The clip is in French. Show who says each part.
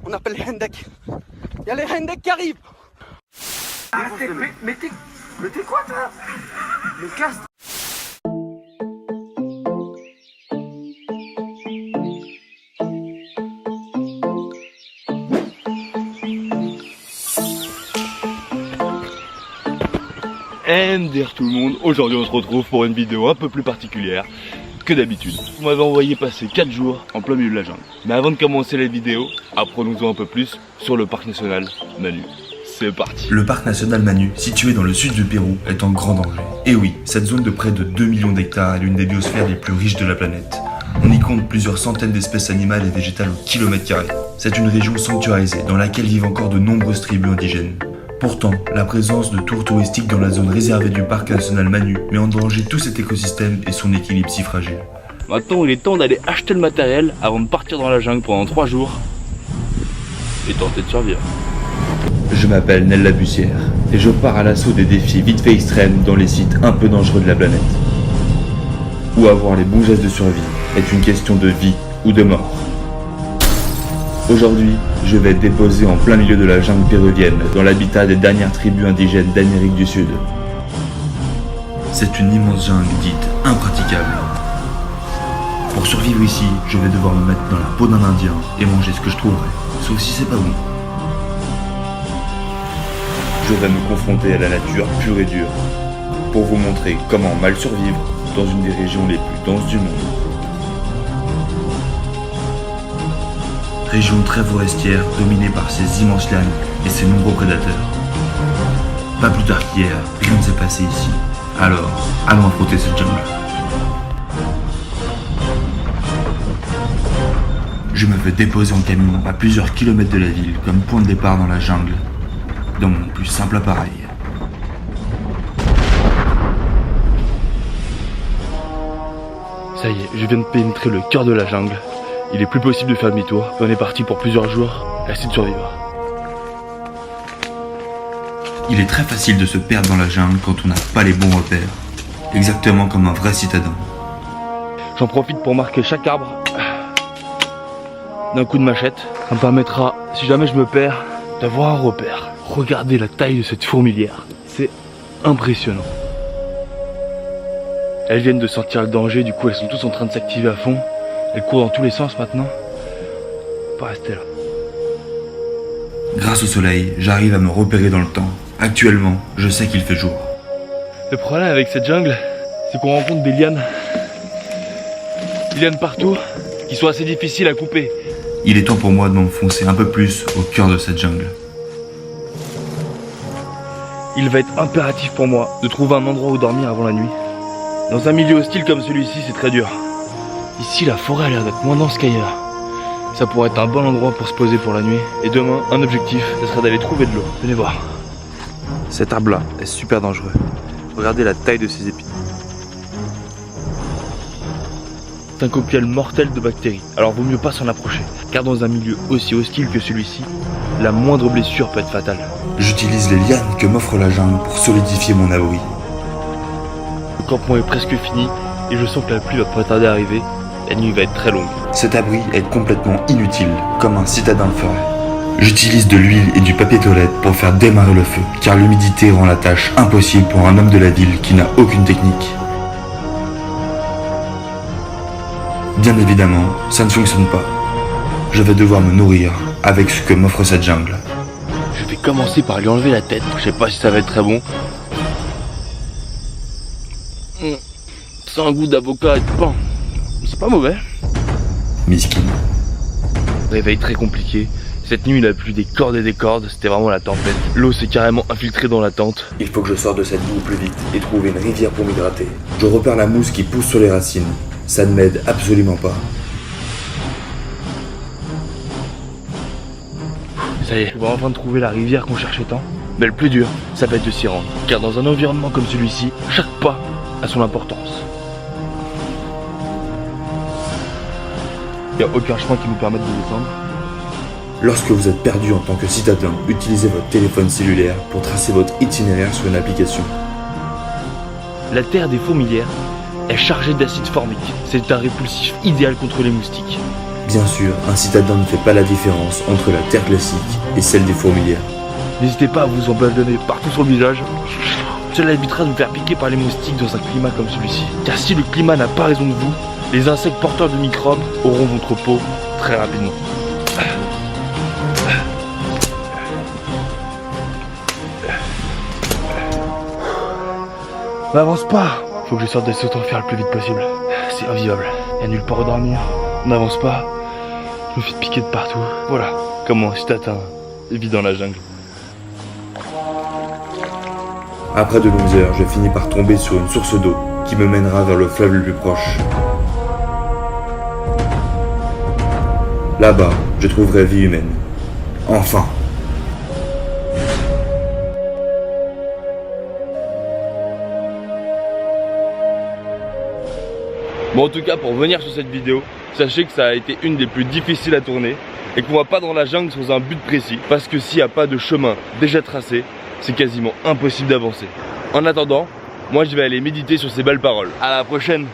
Speaker 1: On appelle les Hendek. Il y a les Hendek qui arrivent.
Speaker 2: Mais t'es quoi toi? Le castre.
Speaker 3: MDR tout le monde, aujourd'hui on se retrouve pour une vidéo un peu plus particulière que d'habitude. Vous m'avez envoyé passer 4 jours en plein milieu de la jungle. Mais avant de commencer la vidéo, apprenons-en un peu plus sur le parc national Manu. C'est parti.
Speaker 4: Le parc national Manu, situé dans le sud du Pérou, est en grand danger. Et oui, cette zone de près de 2 millions d'hectares est l'une des biosphères les plus riches de la planète. On y compte plusieurs centaines d'espèces animales et végétales au kilomètre carré. C'est une région sanctuarisée dans laquelle vivent encore de nombreuses tribus indigènes. Pourtant, la présence de tours touristiques dans la zone réservée du parc national Manu met en danger tout cet écosystème et son équilibre si fragile.
Speaker 3: Maintenant il est temps d'aller acheter le matériel avant de partir dans la jungle pendant 3 jours et tenter de survivre.
Speaker 4: Je m'appelle Nel Labussière et je pars à l'assaut des défis vite fait extrêmes dans les sites un peu dangereux de la planète. Où avoir les bons gestes de survie est une question de vie ou de mort. Aujourd'hui, je vais déposer en plein milieu de la jungle péruvienne, dans l'habitat des dernières tribus indigènes d'Amérique du Sud. C'est une immense jungle dite impraticable. Pour survivre ici, je vais devoir me mettre dans la peau d'un Indien et manger ce que je trouverai, sauf si c'est pas bon. Je vais me confronter à la nature pure et dure, pour vous montrer comment mal survivre dans une des régions les plus denses du monde. Région très forestière dominée par ses immenses lianes et ses nombreux prédateurs. Pas plus tard qu'hier, rien ne s'est passé ici. Alors, allons affronter cette jungle. Je me fais déposer en camion à plusieurs kilomètres de la ville comme point de départ dans la jungle, dans mon plus simple appareil.
Speaker 3: Ça y est, je viens de pénétrer le cœur de la jungle. Il est plus possible de faire demi-tour, on est parti pour plusieurs jours à essayer de survivre.
Speaker 4: Il est très facile de se perdre dans la jungle quand on n'a pas les bons repères, exactement comme un vrai citadin.
Speaker 3: J'en profite pour marquer chaque arbre d'un coup de machette. Ça me permettra, si jamais je me perds, d'avoir un repère. Regardez la taille de cette fourmilière, c'est impressionnant. Elles viennent de sentir le danger, du coup elles sont tous en train de s'activer à fond. Elles courent dans tous les sens maintenant. Faut pas rester là.
Speaker 4: Grâce au soleil, j'arrive à me repérer dans le temps. Actuellement, je sais qu'il fait jour.
Speaker 3: Le problème avec cette jungle, c'est qu'on rencontre des lianes. Des lianes partout, qui sont assez difficiles à couper.
Speaker 4: Il est temps pour moi de m'enfoncer un peu plus au cœur de cette jungle.
Speaker 3: Il va être impératif pour moi de trouver un endroit où dormir avant la nuit. Dans un milieu hostile comme celui-ci, c'est très dur. Ici, la forêt a l'air d'être moins dense qu'ailleurs. Ça pourrait être un bon endroit pour se poser pour la nuit. Et demain, un objectif, ce serait d'aller trouver de l'eau. Venez voir. Cet arbre-là est super dangereux. Regardez la taille de ses épines. C'est un copial mortel de bactéries. Alors vaut mieux pas s'en approcher. Car dans un milieu aussi hostile que celui-ci, la moindre blessure peut être fatale.
Speaker 4: J'utilise les lianes que m'offre la jungle pour solidifier mon abri.
Speaker 3: Le campement est presque fini et je sens que la pluie va pas tarder à arriver. La nuit va être très longue.
Speaker 4: Cet abri est complètement inutile, comme un citadin le ferait. J'utilise de l'huile et du papier toilette pour faire démarrer le feu, car l'humidité rend la tâche impossible pour un homme de la ville qui n'a aucune technique. Bien évidemment, ça ne fonctionne pas. Je vais devoir me nourrir avec ce que m'offre cette jungle.
Speaker 3: Je vais commencer par lui enlever la tête. Je sais pas si ça va être très bon. C'est un goût d'avocat et de pain. C'est pas mauvais.
Speaker 4: Miskin.
Speaker 3: Réveil très compliqué. Cette nuit il a plu des cordes et des cordes. C'était vraiment la tempête. L'eau s'est carrément infiltrée dans la tente.
Speaker 4: Il faut que je sorte de cette boue plus vite et trouver une rivière pour m'hydrater. Je repère la mousse qui pousse sur les racines. Ça ne m'aide absolument pas.
Speaker 3: Ça y est, on va enfin trouver la rivière qu'on cherchait tant. Mais le plus dur, ça va être de s'y rendre. Car dans un environnement comme celui-ci, chaque pas a son importance. Il n'y a aucun chemin qui nous permette de descendre.
Speaker 4: Lorsque vous êtes perdu en tant que citadin, utilisez votre téléphone cellulaire pour tracer votre itinéraire sur une application.
Speaker 3: La terre des fourmilières est chargée d'acide formique. C'est un répulsif idéal contre les moustiques.
Speaker 4: Bien sûr, un citadin ne fait pas la différence entre la terre classique et celle des fourmilières.
Speaker 3: N'hésitez pas à vous empoisonner partout sur le visage. Cela évitera de vous faire piquer par les moustiques dans un climat comme celui-ci. Car si le climat n'a pas raison de vous, les insectes porteurs de microbes auront votre peau très rapidement. N'avance pas. Faut que je sorte de cet enfer le plus vite possible. C'est invivable. Il n'y a nulle part où dormir. On n'avance pas. Je me fais piquer de partout. Voilà comment un citadin vit dans la jungle.
Speaker 4: Après de longues heures, je finis par tomber sur une source d'eau qui me mènera vers le fleuve le plus proche. Là-bas, je trouverai vie humaine. Enfin!
Speaker 3: Bon, en tout cas, pour venir sur cette vidéo, sachez que ça a été une des plus difficiles à tourner et qu'on va pas dans la jungle sans un but précis, parce que s'il n'y a pas de chemin déjà tracé, c'est quasiment impossible d'avancer. En attendant, moi je vais aller méditer sur ces belles paroles. À la prochaine!